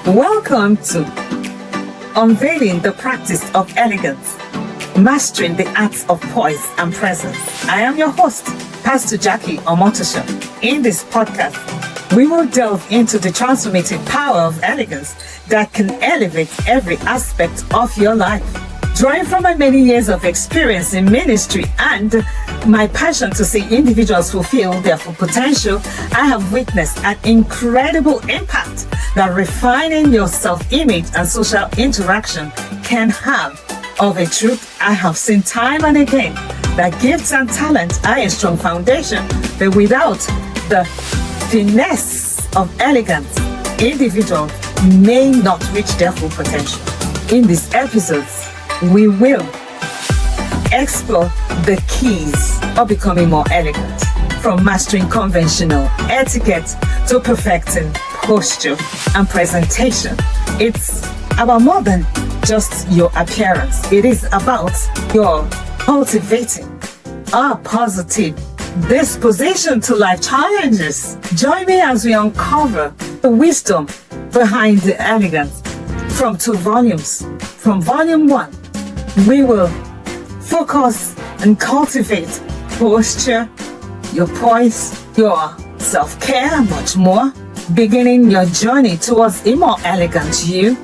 Welcome to Unveiling the Practice of Elegance, Mastering the Arts of Poise and Presence. I am your host, Pastor Jackie Omotosha. In this podcast, we will delve into the transformative power of elegance that can elevate every aspect of your life. Drawing from my many years of experience in ministry and my passion to see individuals fulfill their full potential, I have witnessed an incredible impact that refining your self-image and social interaction can have. Of a truth, I have seen time and again that gifts and talent are a strong foundation, but without the finesse of elegance, individuals may not reach their full potential. In these episodes, we will explore the keys of becoming more elegant, from mastering conventional etiquette to perfecting posture and presentation. It's about more than just your appearance. It is about your cultivating a positive disposition to life challenges. Join me as we uncover the wisdom behind the elegance from 2 volumes. From volume 1, we will focus and cultivate posture, your poise, your self-care, and much more, beginning your journey towards a more elegant you.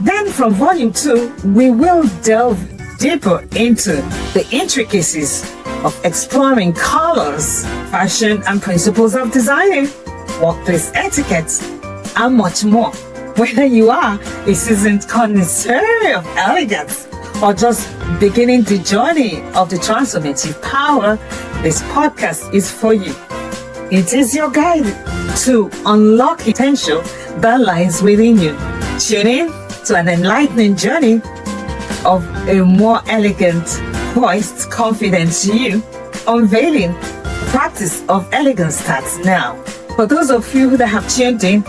Then from volume 2, we will delve deeper into the intricacies of exploring colors, fashion, and principles of designing, workplace etiquette, and much more. Whether you are a seasoned connoisseur of elegance or just beginning the journey of the transformative power, this podcast is for you. It is your guide to unlock potential that lies within you. Tune in to an enlightening journey of a more elegant, poised, confident you. Unveiling practice of elegance starts now. For those of you that have tuned in,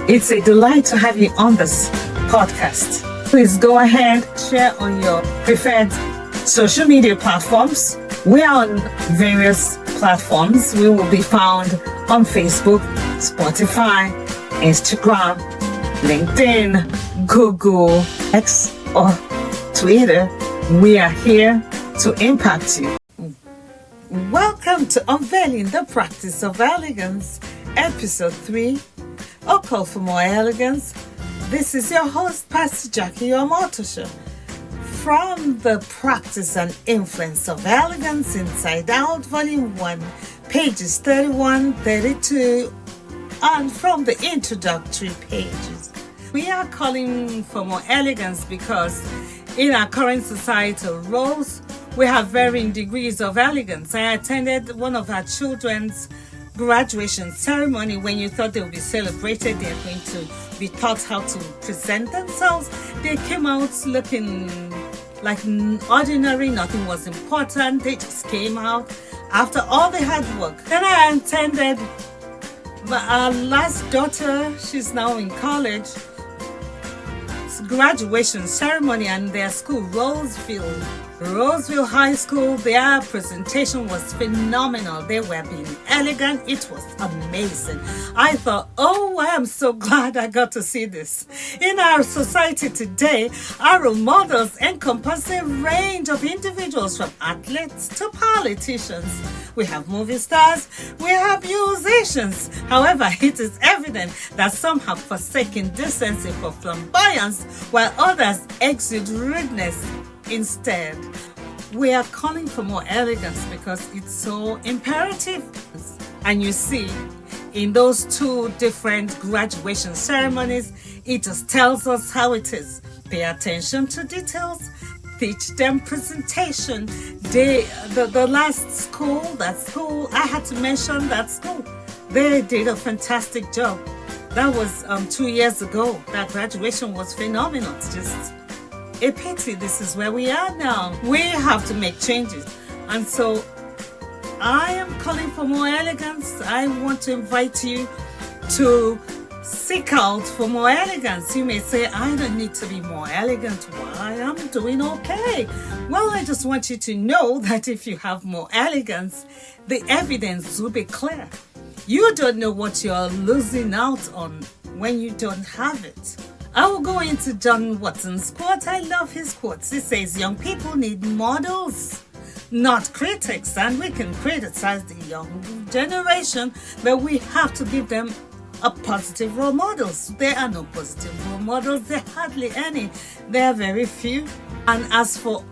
it's a delight to have you on this podcast. Please go ahead, share on your preferred social media platforms. We are on various platforms. We will be found on Facebook, Spotify, Instagram, LinkedIn, Google, X, or Twitter. We are here to impact you. Welcome to Unveiling the Practice of Elegance, Episode 3, A Call For More Elegance. This is your host, Pastor Jackie Omotosha. From the Practice and Influence of Elegance Inside Out, Volume 1, pages 31, 32, and from the introductory pages. We are calling for more elegance because in our current societal roles, we have varying degrees of elegance. I attended one of our children's graduation ceremony. When you thought they would be celebrated, they're going to be taught how to present themselves. They came out looking like ordinary, nothing was important. They just came out after all the hard work. Then I attended our last daughter, she's now in college, graduation ceremony, and their school, Roseville High School. Their presentation was phenomenal. They were being elegant. It was amazing. I thought, oh, I am so glad I got to see this. In our society today, our role models encompass a range of individuals, from athletes to politicians. We have movie stars, we have musicians. However, it is evident that some have forsaken decency for flamboyance, while others exude rudeness instead. We are calling for more elegance because it's so imperative. And you see, in those 2 different graduation ceremonies, it just tells us how it is. Pay attention to details. Teach them presentation. The last school, I had to mention that school. They did a fantastic job. That was 2 years ago. That graduation was phenomenal. It's just a pity this is where we are now. We have to make changes. And so I am calling for more elegance. I want to invite you to seek out for more elegance. You may say, I don't need to be more elegant. Why? I'm doing okay. Well, I just want you to know that if you have more elegance, the evidence will be clear. You don't know what you're losing out on when you don't have it. I will go into John Watson's quote. I love his quotes. He says, young people need models, not critics. And we can criticize the young generation, but we have to give them a positive role models. There are no positive role models. There are hardly any. There are very few. And as for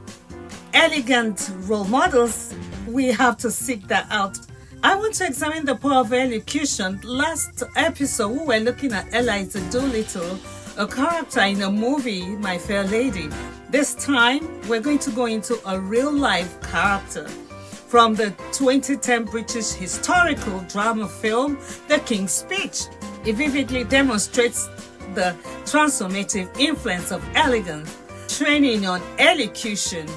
elegant role models, we have to seek that out. I want to examine the power of elocution. Last episode, we were looking at Eliza Doolittle, a character in a movie, My Fair Lady. This time, we're going to go into a real-life character from the 2010 British historical drama film, The King's Speech. It vividly demonstrates the transformative influence of elegance, training on elocution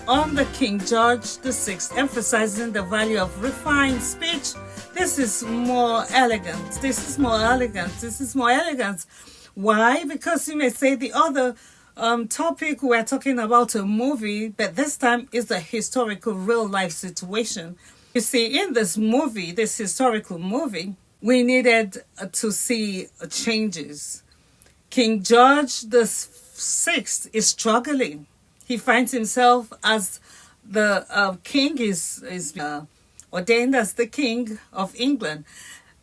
on the King George VI, emphasizing the value of refined speech. This is more elegant. This is more elegant. This is more elegant. Why? Because you may say the other topic we're talking about a movie, but this time is a historical real life situation. You see, in this movie, this historical movie, we needed to see changes. King George VI is struggling. He finds himself as the king is ordained as the king of England.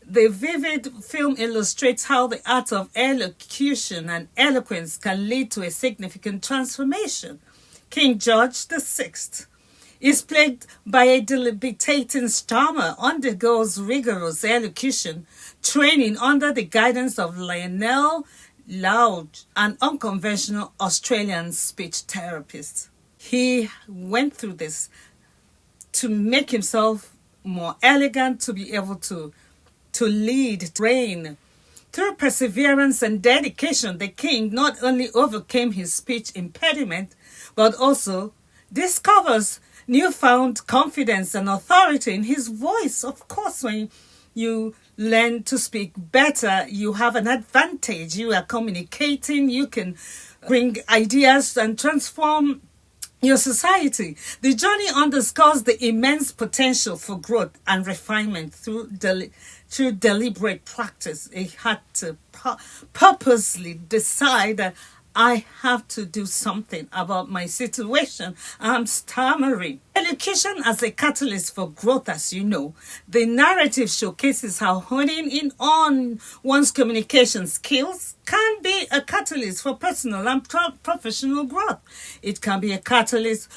The vivid film illustrates how the art of elocution and eloquence can lead to a significant transformation. King George VI is plagued by a debilitating stammer, undergoes rigorous elocution training under the guidance of Lionel Loud, an unconventional Australian speech therapist. He went through this to make himself more elegant, to be able to lead, reign. Through perseverance and dedication, the king not only overcame his speech impediment, but also discovers newfound confidence and authority in his voice. Of course, when you learn to speak better, you have an advantage. You are communicating, you can bring ideas and transform your society. The journey underscores the immense potential for growth and refinement through deliberate practice. He had to purposely decide that I have to do something about my situation. I'm stammering. Elocution as a catalyst for growth, as you know. The narrative showcases how honing in on one's communication skills can be a catalyst for personal and professional growth. It can be a catalyst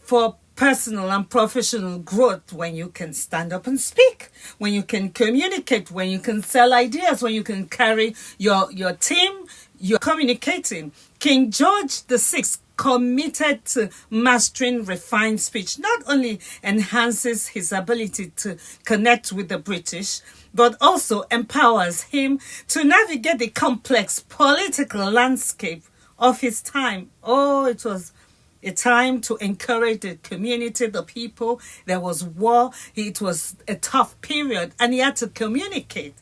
for personal and professional growth when you can stand up and speak, when you can communicate, when you can sell ideas, when you can carry your team, you're communicating. King George VI, committed to mastering refined speech, not only enhances his ability to connect with the British, but also empowers him to navigate the complex political landscape of his time. Oh, it was a time to encourage the community, the people. There was war. It was a tough period, and he had to communicate.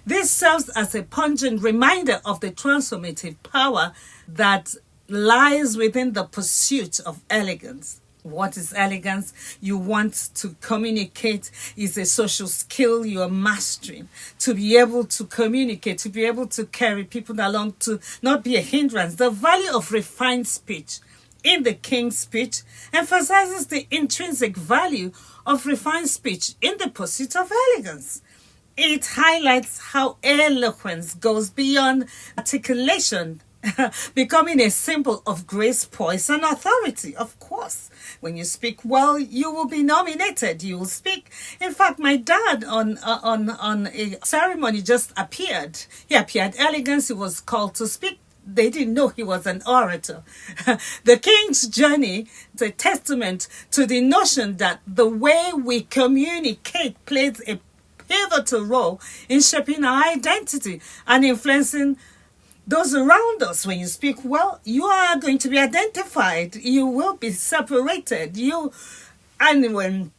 This serves as a pungent reminder of the transformative power that lies within the pursuit of elegance. What is elegance? You want to communicate is a social skill you are mastering. To be able to communicate, to be able to carry people along, to not be a hindrance. The value of refined speech in the King's Speech emphasizes the intrinsic value of refined speech in the pursuit of elegance. It highlights how eloquence goes beyond articulation, becoming a symbol of grace, poise, and authority. Of course, when you speak well, you will be nominated. You will speak. In fact, my dad on a ceremony just appeared. He appeared elegant. He was called to speak. They didn't know he was an orator. The King's journey is a testament to the notion that the way we communicate plays a pivotal role in shaping our identity and influencing those around us. When you speak well, you are going to be identified. You will be separated. And when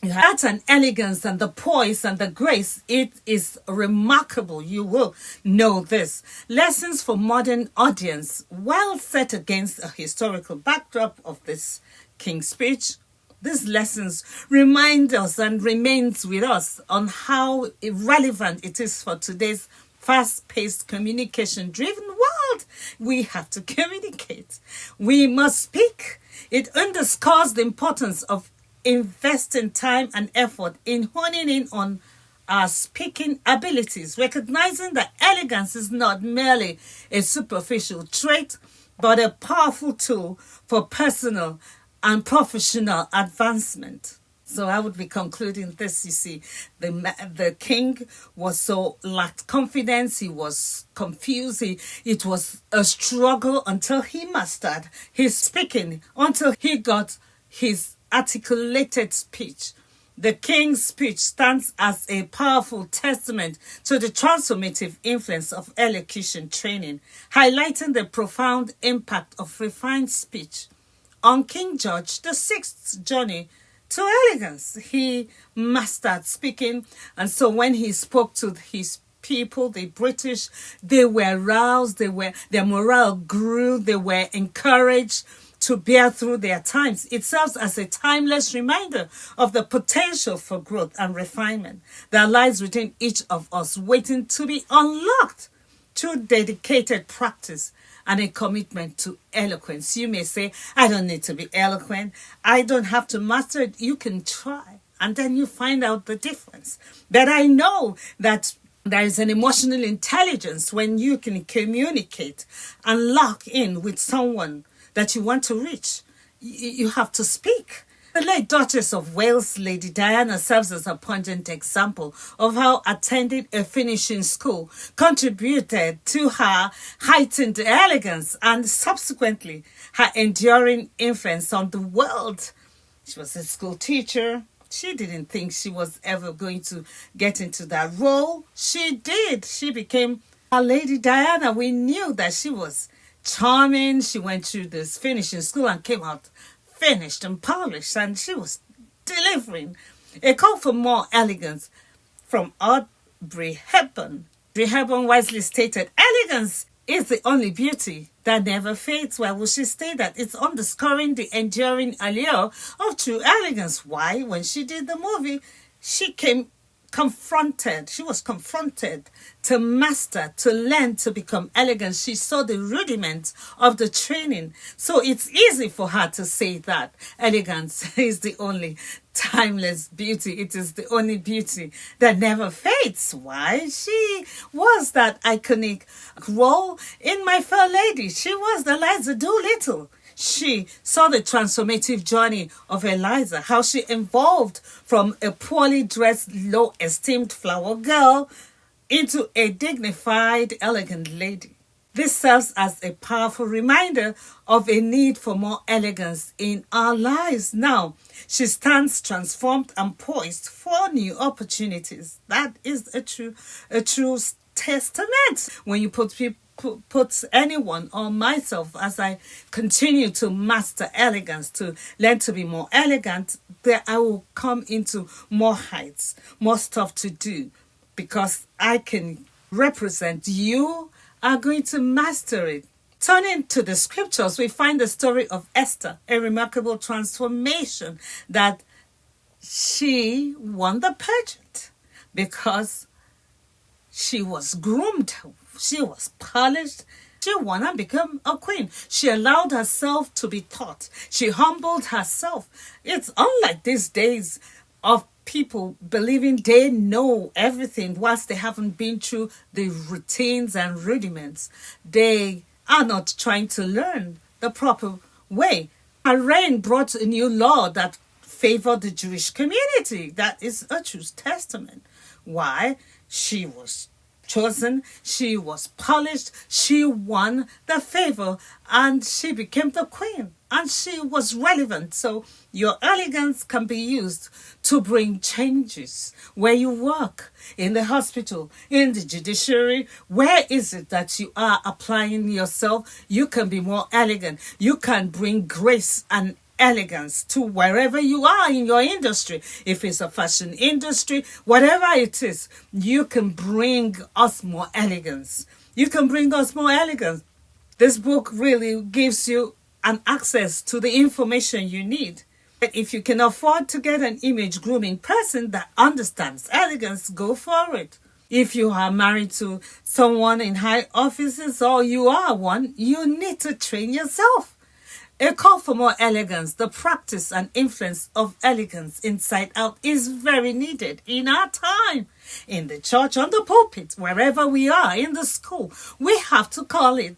you have an elegance and the poise and the grace, it is remarkable. You will know this. Lessons for modern audience, while set against a historical backdrop of this King's Speech. These lessons remind us and remains with us on how relevant it is for today's fast-paced, communication-driven world. truth, we have to communicate. We must speak. It underscores the importance of investing time and effort in honing in on our speaking abilities, recognizing that elegance is not merely a superficial trait, but a powerful tool for personal and professional advancement. So I would be concluding this. You see, the king was so lacked confidence. He was confused. It was a struggle until he mastered his speaking, until he got his articulated speech. The king's speech stands as a powerful testament to the transformative influence of elocution training, highlighting the profound impact of refined speech on King George VI's journey to elegance. He mastered speaking, and so when he spoke to his people, the British, they were roused, their morale grew, they were encouraged to bear through their times. It serves as a timeless reminder of the potential for growth and refinement that lies within each of us, waiting to be unlocked through dedicated practice and a commitment to eloquence. You may say, I don't need to be eloquent. I don't have to master it. You can try, and then you find out the difference. But I know that there is an emotional intelligence when you can communicate and lock in with someone that you want to reach. You have to speak. The late Duchess of Wales, Lady Diana, serves as a pungent example of how attending a finishing school contributed to her heightened elegance and subsequently her enduring influence on the world. She was a school teacher. She didn't think she was ever going to get into that role. She did. She became a Lady Diana. We knew that she was charming. She went through this finishing school and came out finished and polished, and she was delivering a call for more elegance from Audrey Hepburn. Audrey Hepburn wisely stated, elegance is the only beauty that never fades. Why would she say that? It's underscoring the enduring allure of true elegance. Why? When she did the movie, she was confronted to master, to learn to become elegant. She saw the rudiments of the training. So it's easy for her to say that elegance is the only timeless beauty. It is the only beauty that never fades. Why? She was that iconic role in My Fair Lady. She was the Eliza Doolittle. She saw the transformative journey of Eliza, how she evolved from a poorly dressed, low-esteemed flower girl into a dignified, elegant lady. This serves as a powerful reminder of a need for more elegance in our lives. Now, she stands transformed and poised for new opportunities. That is a true testament. When you put anyone or myself, as I continue to master elegance, to learn to be more elegant, that I will come into more heights, more stuff to do, because I can represent. You are going to master it. Turning to the scriptures, we find the story of Esther, a remarkable transformation that she won the pageant because she was groomed. She was polished. She wanted to become a queen. She allowed herself to be taught. She humbled herself. It's unlike these days of people believing they know everything whilst they haven't been through the routines and rudiments. They are not trying to learn the proper way. Her reign brought a new law that favored the Jewish community. That is a true testament. Why? She was chosen, she was polished, she won the favor, and she became the queen, and she was relevant. So your elegance can be used to bring changes where you work, in the hospital, in the judiciary. Where is it that you are applying yourself? You can be more elegant. You can bring grace and elegance to wherever you are in your industry. If it's a fashion industry, whatever it is, you can bring us more elegance. You can bring us more elegance. This book really gives you an access to the information you need. But if you can afford to get an image grooming person that understands elegance, go for it. If you are married to someone in high offices or you are one, you need to train yourself. A call for more elegance, the practice and influence of elegance inside out is very needed in our time. In the church, on the pulpit, wherever we are, in the school, we have to call it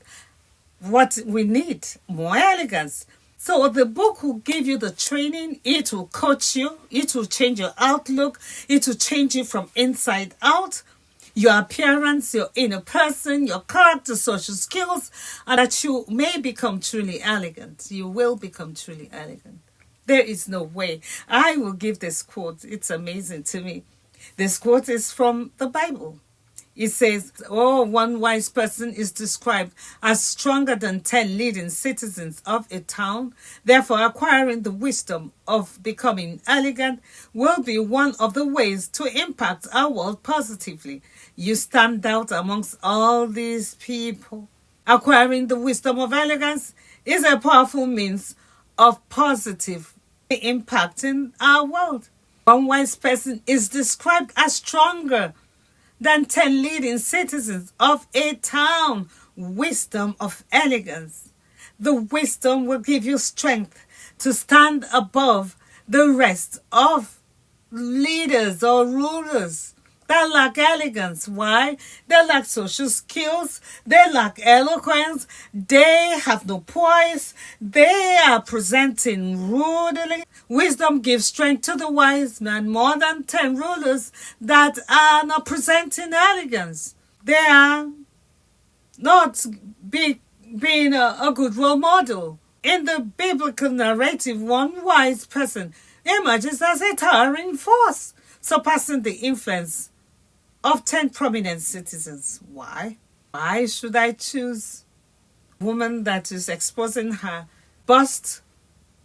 what we need, more elegance. So the book will give you the training, it will coach you, it will change your outlook, it will change you from inside out. Your appearance, your inner person, your character, social skills, and that you may become truly elegant. You will become truly elegant. There is no way. I will give this quote. It's amazing to me. This quote is from the Bible. It says, one wise person is described as stronger than 10 leading citizens of a town. Therefore, acquiring the wisdom of becoming elegant will be one of the ways to impact our world positively. You stand out amongst all these people. Acquiring the wisdom of elegance is a powerful means of positive impacting our world. One wise person is described as stronger than 10 leading citizens of a town. Wisdom of elegance. The wisdom will give you strength to stand above the rest of leaders or rulers that lack elegance. Why? They lack social skills. They lack eloquence. They have no poise. They are presenting rudely. Wisdom gives strength to the wise man. More than 10 rulers that are not presenting elegance. They are not being a good role model. In the biblical narrative, one wise person emerges as a towering force, surpassing the influence of 10 prominent citizens. Why? Why should I choose a woman that is exposing her bust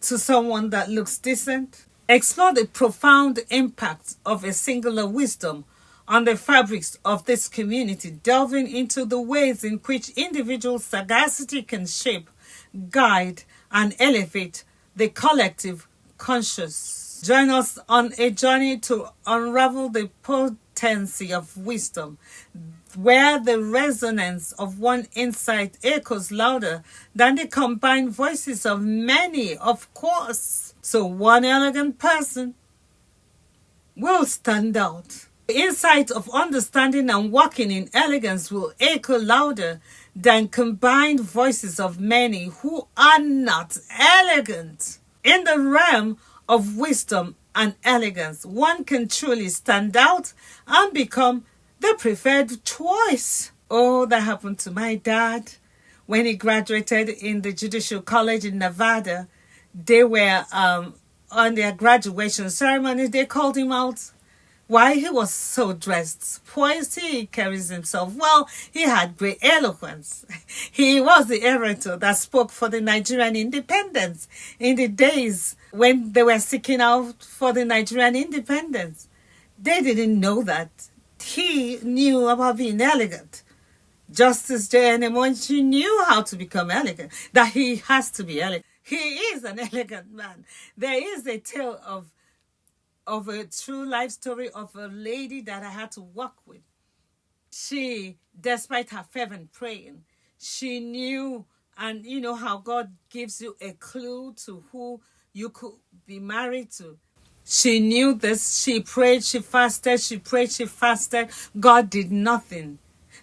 to someone that looks decent? Explore the profound impact of a singular wisdom on the fabrics of this community, delving into the ways in which individual sagacity can shape, guide, and elevate the collective conscious. Join us on a journey to unravel the potency of wisdom, where the resonance of one insight echoes louder than the combined voices of many, of course. So one elegant person will stand out. The insight of understanding and walking in elegance will echo louder than combined voices of many who are not elegant. In the realm of wisdom and elegance, one can truly stand out and become the preferred choice. Oh, that happened to my dad when he graduated in the Judicial College in Nevada. They were on their graduation ceremony. They called him out. Why? He was so dressed, poised. He carries himself well. He had great eloquence. He was the orator that spoke for the Nigerian independence in the days when they were seeking out for the Nigerian independence. They didn't know that he knew about being elegant. Justice J.N. Emonchi knew how to become elegant, that he has to be elegant. He is an elegant man. There is a tale of a true life story of a lady that I had to work with. She, despite her fervent praying, she knew, and you know how God gives you a clue to who you could be married to. She knew this. She prayed, she fasted, she prayed, she fasted. God did nothing.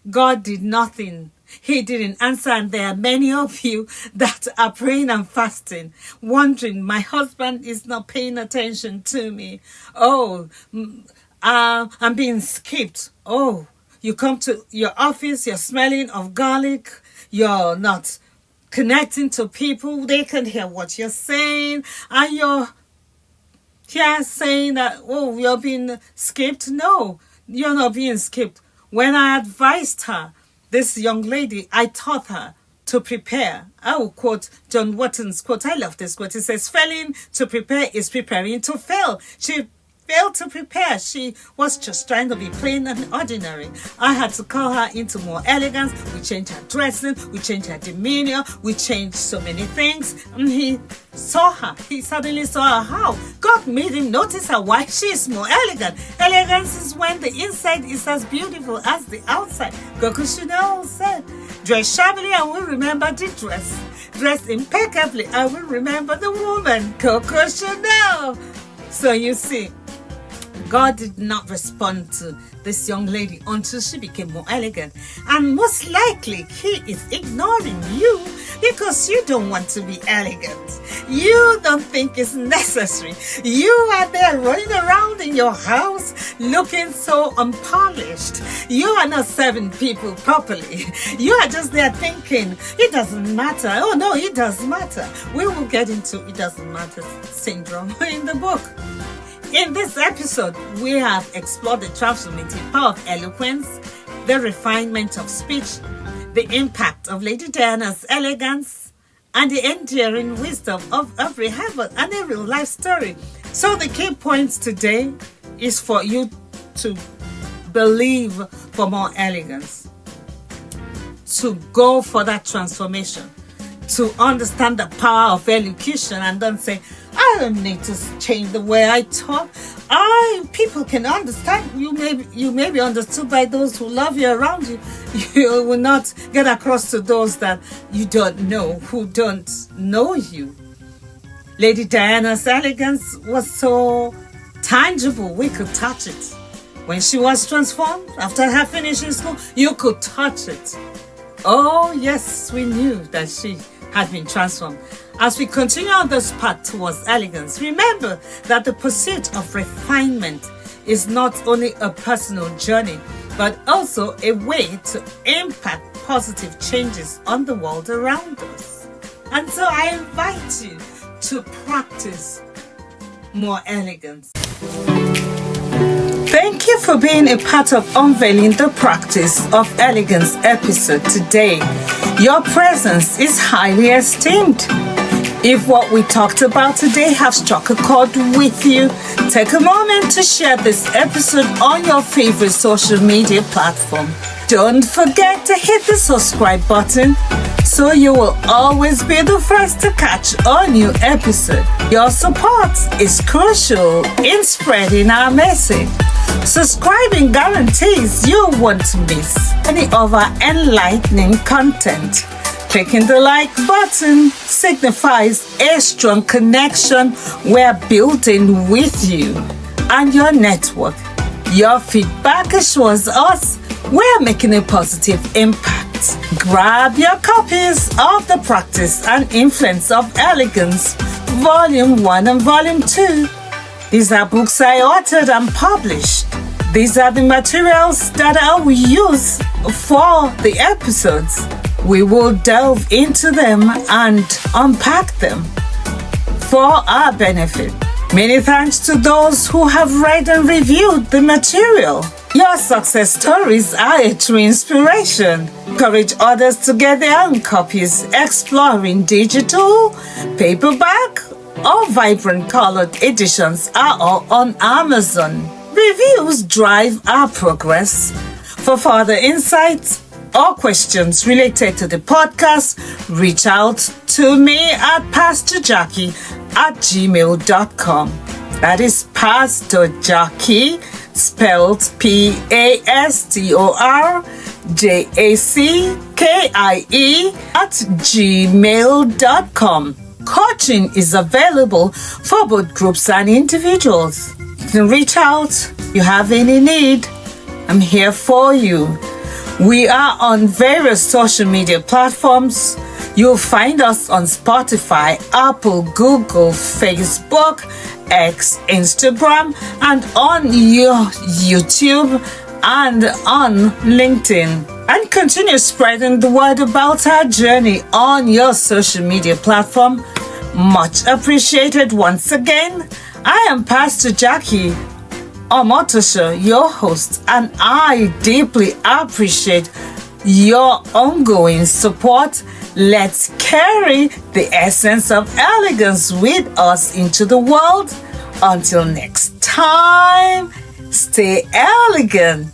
God did nothing. He didn't answer, and there are many of you that are praying and fasting, wondering, my husband is not paying attention to me. Oh, I'm being skipped. Oh, you come to your office, you're smelling of garlic, you're not connecting to people, they can hear what you're saying, and you're here saying that, oh, you're being skipped. No, you're not being skipped. When I advised her, this young lady, I taught her to prepare. I will quote John Wotton's quote. I love this quote. It says, failing to prepare is preparing to fail. She failed to prepare. She was just trying to be plain and ordinary. I had to call her into more elegance. We changed her dressing, we changed her demeanor, we changed so many things. And he suddenly saw her how God made him notice her why she is more elegant. Elegance is when the inside is as beautiful as the outside. Coco Chanel said, dress shabbily and we'll remember the dress. Dress impeccably and we'll remember the woman. Coco Chanel. So you see, God did not respond to this young lady until she became more elegant. And most likely, He is ignoring you because you don't want to be elegant. You don't think it's necessary. You are there running around in your house looking so unpolished. You are not serving people properly. You are just there thinking, it doesn't matter. Oh no, it does matter. We will get into it doesn't matter syndrome in the book. In this episode, we have explored the transformative power of eloquence, the refinement of speech, the impact of Lady Diana's elegance, and the enduring wisdom of every heaven and a real life story. So the key points today is for you to believe for more elegance, to go for that transformation, to understand the power of elocution and don't say, I don't need to change the way I talk. People can understand. You may be understood by those who love you around you. You will not get across to those that you don't know, who don't know you. Lady Diana's elegance was so tangible, we could touch it. When she was transformed, after her finishing school, you could touch it. Oh yes, we knew that she had been transformed. As we continue on this path towards elegance, remember that the pursuit of refinement is not only a personal journey, but also a way to impact positive changes on the world around us. And so I invite you to practice more elegance. Thank you for being a part of Unveiling the Practice of Elegance episode today. Your presence is highly esteemed. If what we talked about today have struck a chord with you, take a moment to share this episode on your favorite social media platform. Don't forget to hit the subscribe button so you will always be the first to catch a new episode. Your support is crucial in spreading our message. Subscribing guarantees you won't miss any of our enlightening content. Clicking the like button signifies a strong connection we're building with you and your network. Your feedback assures us we're making a positive impact. Grab your copies of The Practice and Influence of Elegance, Volume 1 and Volume 2. These are books I authored and published. These are the materials that I will use for the episodes. We will delve into them and unpack them for our benefit. Many thanks to those who have read and reviewed the material. Your success stories are a true inspiration. Encourage others to get their own copies, exploring digital, paperback, or vibrant colored editions are all on Amazon. Reviews drive our progress. For further insights or questions related to the podcast, reach out to me at pastorjackie@gmail.com. That is Pastor Jackie, spelled PASTORJACKIE @gmail.com. Coaching is available for both groups and individuals. You can reach out if you have any need. I'm here for you. We are on various social media platforms. You'll find us on Spotify, Apple, Google, Facebook, X, Instagram, and on YouTube and on LinkedIn. And continue spreading the word about our journey on your social media platform. Much appreciated once again. I am Pastor Jackie Omotosho, your host, and I deeply appreciate your ongoing support. Let's carry the essence of elegance with us into the world. Until next time. time, stay elegant.